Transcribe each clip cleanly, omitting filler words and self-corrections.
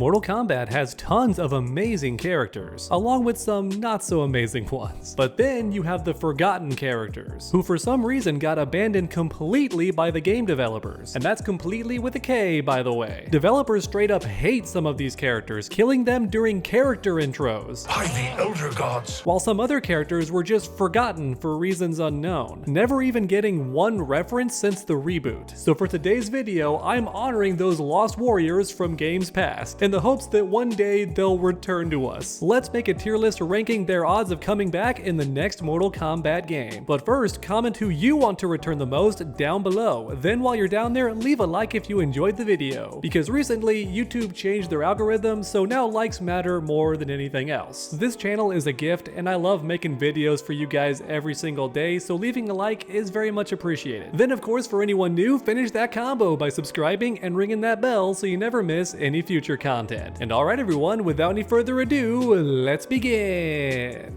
Mortal Kombat has tons of amazing characters, along with some not so amazing ones. But then you have the forgotten characters, who for some reason got abandoned completely by the game developers. And that's completely with a K, by the way. Developers straight up hate some of these characters, killing them during character intros. By the Elder Gods. While some other characters were just forgotten for reasons unknown, never even getting one reference since the reboot. So for today's video, I'm honoring those lost warriors from games past, in the hopes that one day they'll return to us. Let's make a tier list ranking their odds of coming back in the next Mortal Kombat game. But first, comment who you want to return the most down below. Then while you're down there, leave a like if you enjoyed the video. Because recently, YouTube changed their algorithm, so now likes matter more than anything else. This channel is a gift, and I love making videos for you guys every single day, so leaving a like is very much appreciated. Then of course, for anyone new, finish that combo by subscribing and ringing that bell so you never miss any future content. And alright everyone, without any further ado, let's begin!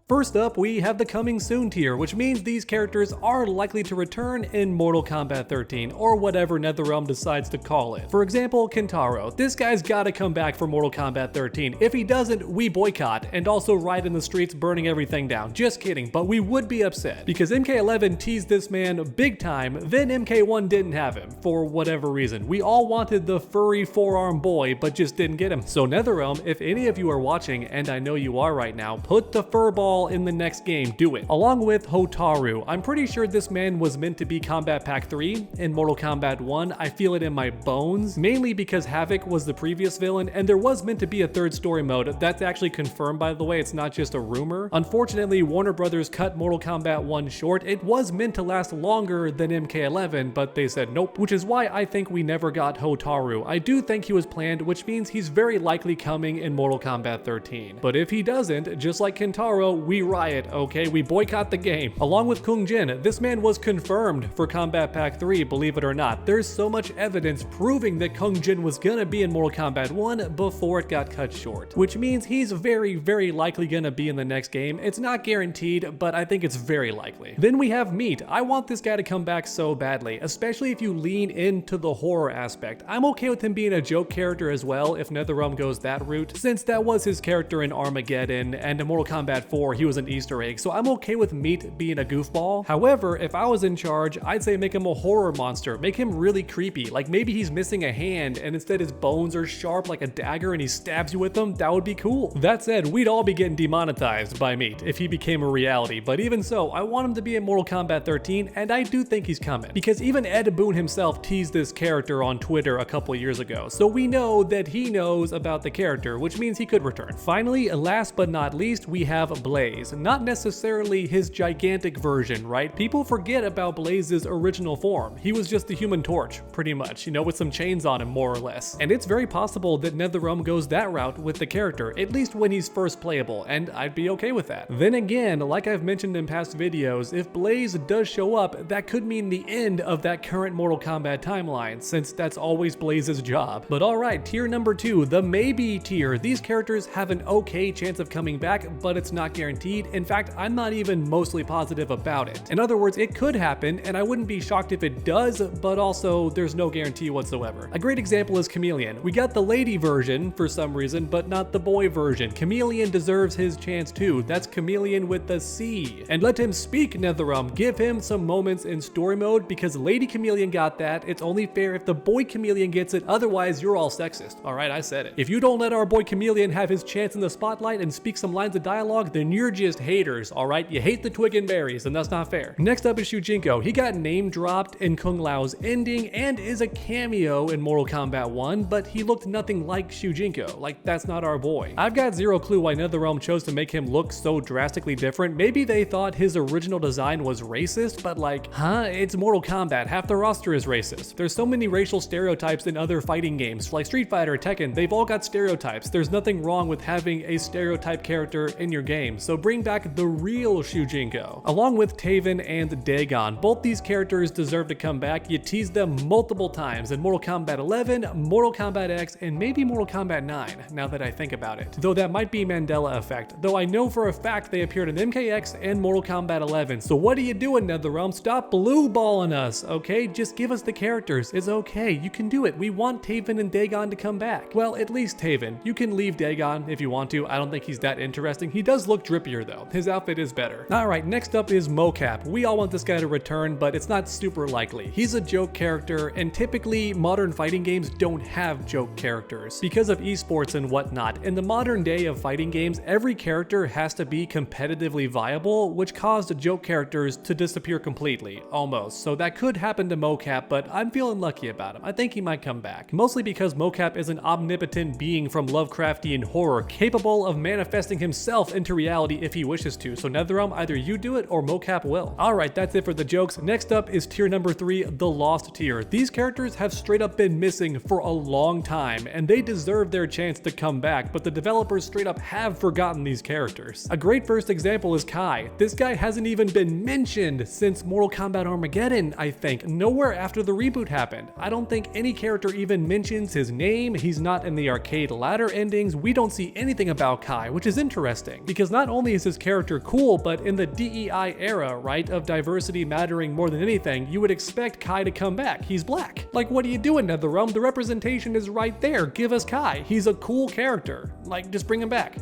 First up, we have the Coming Soon tier, which means these characters are likely to return in Mortal Kombat 13, or whatever NetherRealm decides to call it. For example, Kentaro. This guy's gotta come back for Mortal Kombat 13. If he doesn't, we boycott, and also ride in the streets burning everything down. Just kidding, but we would be upset, because MK11 teased this man big time, then MK1 didn't have him, for whatever reason. We all wanted the furry forearm boy, but just didn't get him. So NetherRealm, if any of you are watching, and I know you are right now, put the furball in the next game, do it. Along with Hotaru. I'm pretty sure this man was meant to be Combat Pack 3 in Mortal Kombat 1. I feel it in my bones, mainly because Havoc was the previous villain, and there was meant to be a third story mode. That's actually confirmed, by the way, it's not just a rumor. Unfortunately, Warner Brothers cut Mortal Kombat 1 short. It was meant to last longer than MK11, but they said nope, which is why I think we never got Hotaru. I do think he was planned, which means he's very likely coming in Mortal Kombat 13. But if he doesn't, just like Kentaro, we riot, okay? We boycott the game. Along with Kung Jin, this man was confirmed for Combat Pack 3, believe it or not. There's so much evidence proving that Kung Jin was gonna be in Mortal Kombat 1 before it got cut short, which means he's very, very likely gonna be in the next game. It's not guaranteed, but I think it's very likely. Then we have Meat. I want this guy to come back so badly, especially if you lean into the horror aspect. I'm okay with him being a joke character as well if NetherRealm goes that route, since that was his character in Armageddon, and in Mortal Kombat 4 he was an Easter egg, so I'm okay with Meat being a goofball. However, if I was in charge, I'd say make him a horror monster. Make him really creepy. Like maybe he's missing a hand and instead his bones are sharp like a dagger and he stabs you with them. That would be cool. That said, we'd all be getting demonetized by Meat if he became a reality, but even so, I want him to be in Mortal Kombat 13, and I do think he's coming, because even Ed Boon himself teased this character on Twitter a couple years ago, so we know that he knows about the character, which means he could return. Finally, last but not least, we have Blaze. Not necessarily his gigantic version, right? People forget about Blaze's original form. He was just the Human Torch, pretty much, you know, with some chains on him, more or less. And it's very possible that NetherRealm goes that route with the character, at least when he's first playable, and I'd be okay with that. Then again, like I've mentioned in past videos, if Blaze does show up, that could mean the end of that current Mortal Kombat timeline, since that's always Blaze's job. But alright, tier number 2, the maybe tier. These characters have an okay chance of coming back, but it's not guaranteed. In fact, I'm not even mostly positive about it. In other words, it could happen, and I wouldn't be shocked if it does, but also there's no guarantee whatsoever. A great example is Chameleon. We got the lady version for some reason, but not the boy version. Chameleon deserves his chance too. That's Chameleon with the C. And let him speak, NetherRealm. Give him some moments in story mode, because Lady Chameleon got that. It's only fair if the boy Chameleon gets it, otherwise you're all sexist. Alright, I said it. If you don't let our boy Chameleon have his chance in the spotlight and speak some lines of dialogue, then you're just haters, alright? You hate the twig and berries, and that's not fair. Next up is Shujinko. He got name dropped in Kung Lao's ending and is a cameo in Mortal Kombat 1, but he looked nothing like Shujinko. Like, that's not our boy. I've got zero clue why NetherRealm chose to make him look so drastically different. Maybe they thought his original design was racist, but like, it's Mortal Kombat. Half the roster is racist. There's so many racial stereotypes in other fighting games, like Street Fighter, Tekken. They've all got stereotypes. There's nothing wrong with having a stereotype character in your game, so so bring back the real Shujinko. Along with Taven and Dagon, both these characters deserve to come back. You teased them multiple times in Mortal Kombat 11, Mortal Kombat X, and maybe Mortal Kombat 9, now that I think about it. Though that might be Mandela effect, though I know for a fact they appeared in MKX and Mortal Kombat 11. So what are you doing, NetherRealm? Stop blue balling us, okay? Just give us the characters. It's okay, you can do it. We want Taven and Dagon to come back. Well, at least Taven. You can leave Dagon if you want to. I don't think he's that interesting. He does look drippier though. His outfit is better. Alright, next up is Mocap. We all want this guy to return, but it's not super likely. He's a joke character, and typically modern fighting games don't have joke characters because of esports and whatnot. In the modern day of fighting games, every character has to be competitively viable, which caused joke characters to disappear completely, almost. So that could happen to Mocap, but I'm feeling lucky about him. I think he might come back. Mostly because Mocap is an omnipotent being from Lovecraftian horror, capable of manifesting himself into reality if he wishes to. So NetherRealm, either you do it or Mocap will. Alright, that's it for the jokes. Next up is tier number 3, the Lost tier. These characters have straight up been missing for a long time, and they deserve their chance to come back, but the developers straight up have forgotten these characters. A great first example is Kai. This guy hasn't even been mentioned since Mortal Kombat Armageddon, I think. Nowhere after the reboot happened. I don't think any character even mentions his name. He's not in the arcade ladder endings. We don't see anything about Kai, which is interesting, because not only is his character cool, but in the DEI era, right, of diversity mattering more than anything, you would expect Kai to come back. He's black. Like, what are you doing, NetherRealm? The representation is right there. Give us Kai. He's a cool character. Like, just bring him back.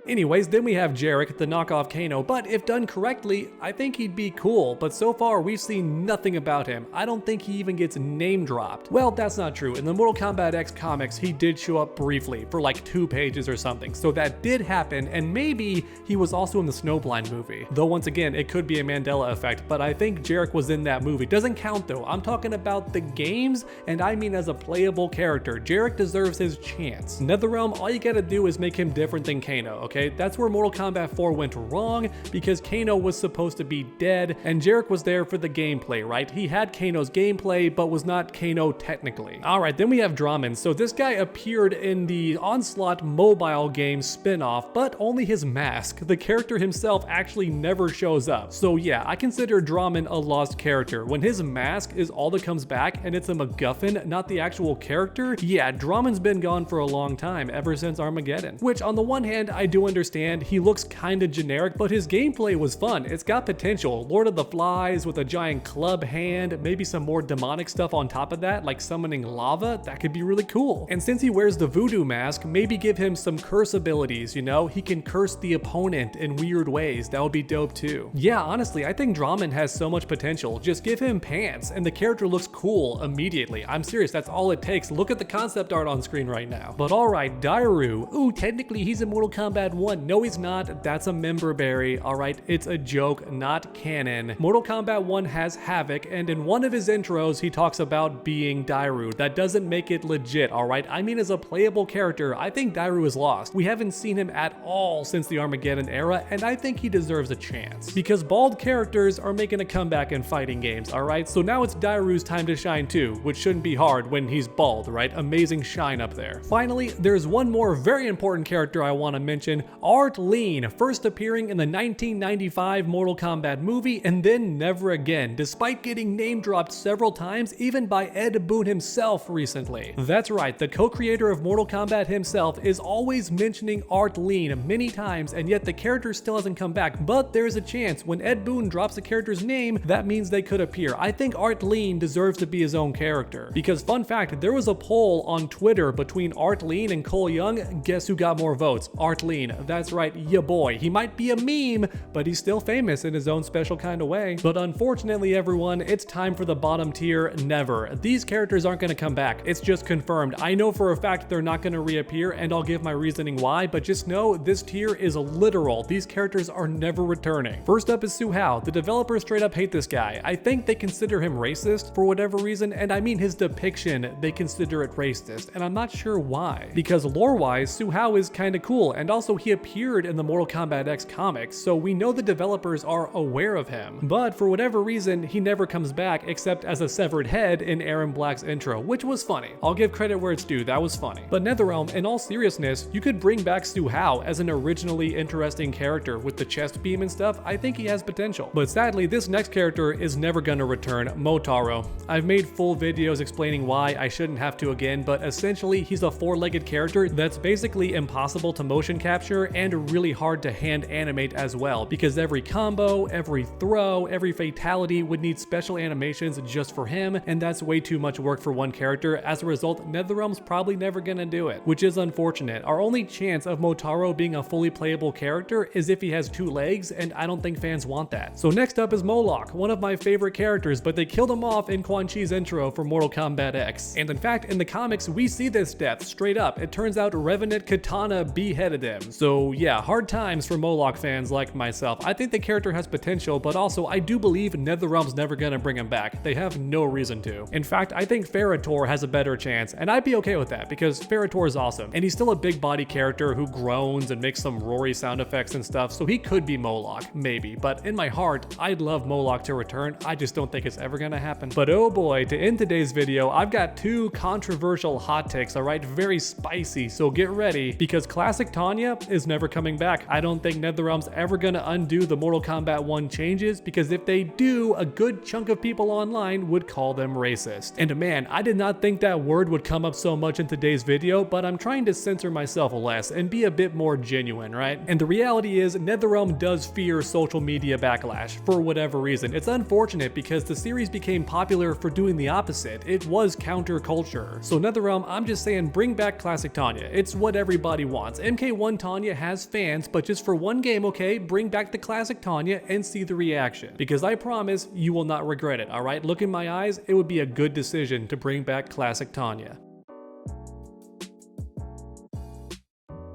Anyways, then we have Jarek, the knockoff Kano, but if done correctly, I think he'd be cool, but so far we've seen nothing about him. I don't think he even gets name dropped. Well, that's not true. In the Mortal Kombat X comics, he did show up briefly for like 2 pages or something, so that did happen, and maybe he was also in the Snowblind movie. Though once again, it could be a Mandela effect, but I think Jarek was in that movie. Doesn't count though. I'm talking about the games, and I mean as a playable character. Jarek deserves his chance. NetherRealm, all you gotta do is make him different than Kano, okay? That's where Mortal Kombat 4 went wrong, because Kano was supposed to be dead, and Jarek was there for the gameplay, right? He had Kano's gameplay, but was not Kano technically. Alright, then we have Draman. So this guy appeared in the Onslaught mobile game spin-off, but only his mask. The character himself actually never shows up. So yeah, I consider Draman a lost character. When his mask is all that comes back, and it's a MacGuffin, not the actual character, yeah, Draman's been gone for a long time, ever since Armageddon. Which, on the one hand, I do understand. He looks kinda generic, but his gameplay was fun. It's got potential. Lord of the Flies with a giant club hand, maybe some more demonic stuff on top of that, like summoning lava. That could be really cool. And since he wears the voodoo mask, maybe give him some curse abilities, you know? He can curse the opponent in weird ways. That would be dope too. Yeah, honestly, I think Draman has so much potential. Just give him pants, and the character looks cool immediately. I'm serious, that's all it takes. Look at the concept art on screen right now. But alright, Dairu. Ooh, technically he's in Mortal Kombat 1. No, he's not. That's a member berry. Alright, it's a joke, not canon. Mortal Kombat 1 has Havoc, and in one of his intros, he talks about being Dairu. That doesn't make it legit, alright? I mean, as a playable character, I think Dairu is lost. We haven't seen him at all since the Armageddon era, and I think he deserves a chance. Because bald characters are making a comeback in fighting games, alright? So now it's Dairu's time to shine too, which shouldn't be hard when he's bald, right? Amazing shine up there. Finally, there's one more very important character I want to mention, Art Lean, first appearing in the 1995 Mortal Kombat movie and then never again, despite getting name dropped several times, even by Ed Boon himself recently. That's right, the co-creator of Mortal Kombat himself is always mentioning Art Lean many times, and yet the character still hasn't come back, but there's a chance. When Ed Boon drops the character's name, that means they could appear. I think Art Lean deserves to be his own character, because fun fact, there was a poll on Twitter between Art Lean and Cole Young. Guess who got more votes? Art Lean. That's right, ya boy. He might be a meme, but he's still famous in his own special kind of way. But unfortunately, everyone, it's time for the bottom tier, never. These characters aren't going to come back. It's just confirmed. I know for a fact they're not going to reappear, and I'll give my reasoning why, but just know this tier is literal. These characters are never returning. First up is Su Hao. The developers straight up hate this guy. I think they consider him racist for whatever reason, and I mean his depiction, they consider it racist, and I'm not sure why. Because lore-wise, Su Hao is kinda cool, and also he appeared in the Mortal Kombat X comics, so we know the developers are aware of him. But for whatever reason, he never comes back except as a severed head in Aaron Black's intro, which was funny. I'll give credit where it's due, that was funny. But NetherRealm, in all seriousness, you could bring back Su Hao as an originally interesting character with the chest beam and stuff. I think he has potential. But sadly, this next character is never gonna return, Motaro. I've made full videos explaining why, I shouldn't have to again, but essentially he's a four-legged character that's basically impossible to motion capture and really hard to hand animate as well, because every combo, every throw, every fatality would need special animations just for him, and that's way too much work for one character. As a result, NetherRealm's probably never gonna do it, which is unfortunate. Our only chance of Motaro being a fully playable character is if he has two legs, and I don't think fans want that. So next up is Moloch, one of my favorite characters, but they killed him off in Quan Chi's intro for Mortal Kombat X. And in fact, in the comics, we see this death straight up. It turns out Revenant Katana beheaded him. So yeah, hard times for Moloch fans like myself. I think the character has potential, but also I do believe NetherRealm's never gonna bring him back. They have no reason to. In fact, I think Ferritor has a better chance, and I'd be okay with that because Ferritor is awesome, and he's still a big body character who groans and makes some roary sound effects and stuff, so he could be Moloch, maybe. But in my heart, I'd love Moloch to return. I just don't think it's ever gonna happen. But oh boy, to end today's video, I've got two controversial hot takes, alright? Very spicy, so get ready, because Classic Tanya is never coming back. I don't think NetherRealm's ever gonna undo the Mortal Kombat 1 changes, because if they do, a good chunk of people online would call them racist. And man, I did not think that word would come up so much in today's video, but I'm trying to censor myself less and be a bit more genuine, right? And the reality is, NetherRealm does fear social media backlash for whatever reason. It's unfortunate because the series became popular for doing the opposite. It was counterculture. So NetherRealm, I'm just saying, bring back Classic Tanya. It's what everybody wants. MK1 Tanya has fans, but just for one game, okay, bring back the Classic Tanya and see the reaction. Because I promise you will not regret it, alright? Look in my eyes, it would be a good decision to bring back Classic Tanya.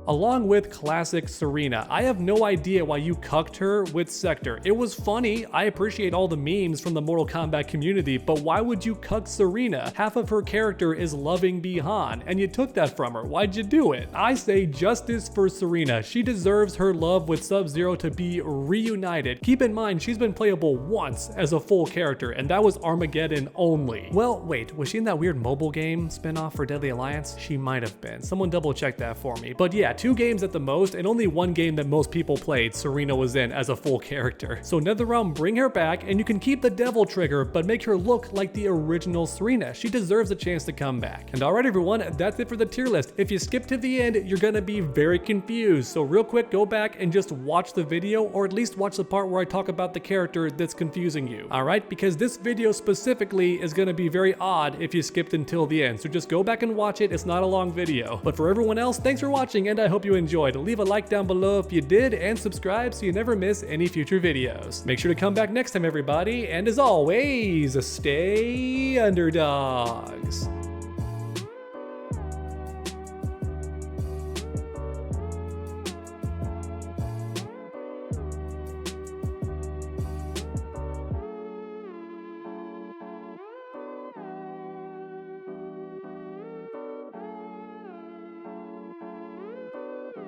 Along with Classic Serena. I have no idea why you cucked her with Sector. It was funny, I appreciate all the memes from the Mortal Kombat community, but why would you cuck Serena? Half of her character is loving Bi-Han, and you took that from her. Why'd you do it? I say justice for Serena. She deserves her love with Sub-Zero to be reunited. Keep in mind, she's been playable once as a full character, and that was Armageddon only. Well, wait, was she in that weird mobile game spinoff for Deadly Alliance? She might have been. Someone double check that for me. But yeah, 2 games at the most, and only 1 game that most people played, Serena was in as a full character. So NetherRealm, bring her back, and you can keep the devil trigger, but make her look like the original Serena. She deserves a chance to come back. And alright everyone, that's it for the tier list. If you skip to the end, you're gonna be very confused. So real quick, go back and just watch the video, or at least watch the part where I talk about the character that's confusing you. Alright, because this video specifically is gonna be very odd if you skipped until the end. So just go back and watch it. It's not a long video. But for everyone else, thanks for watching, and I hope you enjoyed. Leave a like down below if you did, and subscribe so you never miss any future videos. Make sure to come back next time, everybody, and as always, stay underdogs.